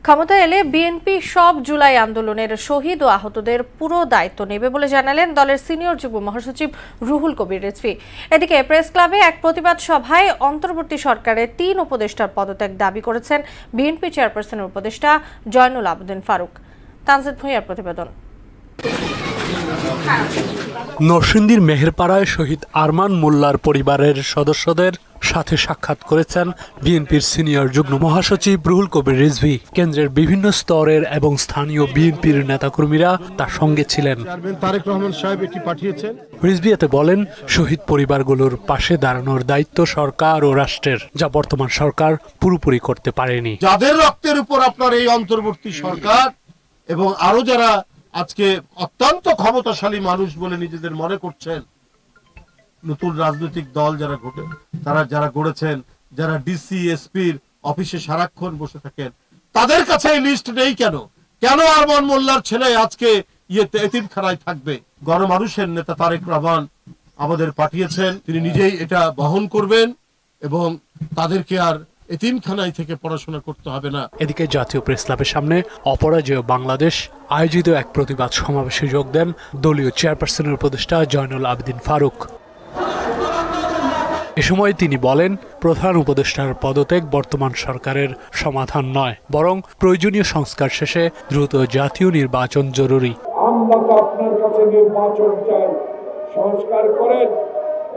ক্ষমতায় এলে বিএনপি সব জুলাই আন্দোলনের শহীদ ও আহতদের পুরো দায়িত্ব নেবে বলে জানালেন দলের সিনিয়র যুগ্ম মহাসচিব রুহুল কবির রিজভী। এদিকে প্রেস ক্লাবে এক প্রতিবাদ সভায় অন্তর্বর্তী সরকারের ৩ উপদেষ্টার পদত্যাগ দাবি করেছেন বিএনপি চেয়ারপারসনের উপদেষ্টা জয়নুল আবেদিন ফারুক। তানজিদ ভুঁইয়ার প্রতিবেদন। নরসিংদীর মেহেরপাড়ায় শহীদ আরমান মোল্লার পরিবারের সদস্যদের সাথে সাক্ষাৎ করেছেন বিএনপির সিনিয়র যুগ্ম মহাসচিব রুহুল কবির রিজভী। কেন্দ্রের বিভিন্ন স্তরের এবং স্থানীয় বিএনপির নেতাকর্মীরা তার সঙ্গে ছিলেন। রিজভী এতে বলেন, শহীদ পরিবারগুলোর পাশে দাঁড়ানোর দায়িত্ব সরকার ও রাষ্ট্রের, যা বর্তমান সরকার পুরোপুরি করতে পারেনি। যাদের রক্তের উপর আপনার এই অন্তর্বর্তী সরকার এবং আরো যারা আজকে অত্যন্ত ক্ষমতাশালী মানুষ বলে নিজেদের মনে করছেন, নতুন রাজনৈতিক দল যারা গড়েছেন, যারা ডিসি এসপির অফিসে সারাক্ষণ বসে থাকেন, তাদের কাছে এই লিস্ট নেই কেন আরমান মোল্লার ছেলে আজকে এতিমখানায় থাকবে? গণমানুষের নেতা তারেক রহমান আমাদের পাঠিয়েছেন, তিনি নিজেই এটা বহন করবেন এবং তাদেরকে আর এতিমখানায় থেকে পড়াশোনা করতে হবে না। এদিকে জাতীয় প্রেস ক্লাবের সামনে অপরাজেয় বাংলাদেশ আয়োজিত এক প্রতিবাদ সমাবেশে যোগ দেন দলীয় চেয়ারপারসনের উপদেষ্টা জয়নুল আবেদিন ফারুক। এ সময় তিনি বলেন, প্রধান উপদেষ্টার পদত্যাগ বর্তমান সরকারের সমাধান নয়, বরং প্রয়োজনীয় সংস্কার শেষে দ্রুত জাতীয় নির্বাচন জরুরি। আমরা তো আপনার কাছে নির্বাচন চাই, সংস্কার করেন,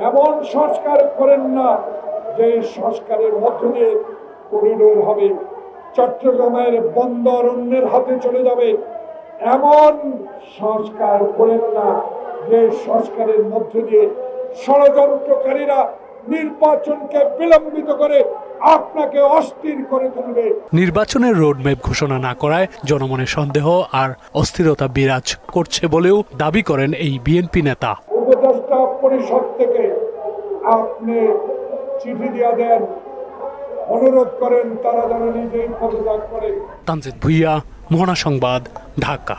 এমন সংস্কার করেন না যে সংস্কারের মধ্য দিয়ে করিডোর হবে, চট্টগ্রামের বন্দর অন্যের হাতে চলে যাবে। এমন সংস্কার করেন না যে সংস্কারের মধ্য দিয়ে ষড়যন্ত্রকারীরা নির্বাচনকে বিলম্বিত করে আপনাকে অস্থির করে তুলবে। নির্বাচনের রোডম্যাপ ঘোষণা না করায় জনমনে সন্দেহ আর অস্থিরতা বিরাজ করছে বলেও দাবি করেন এই বিএনপি নেতা। উপদেষ্টা পরিষদ থেকে আপনি চিঠি দিয়ে দেন, অনুরোধ করেন তারা যেন নিজেই পদত্যাগ করে। তানজিদ ভুঁইয়া, মোহনা সংবাদ, ঢাকা।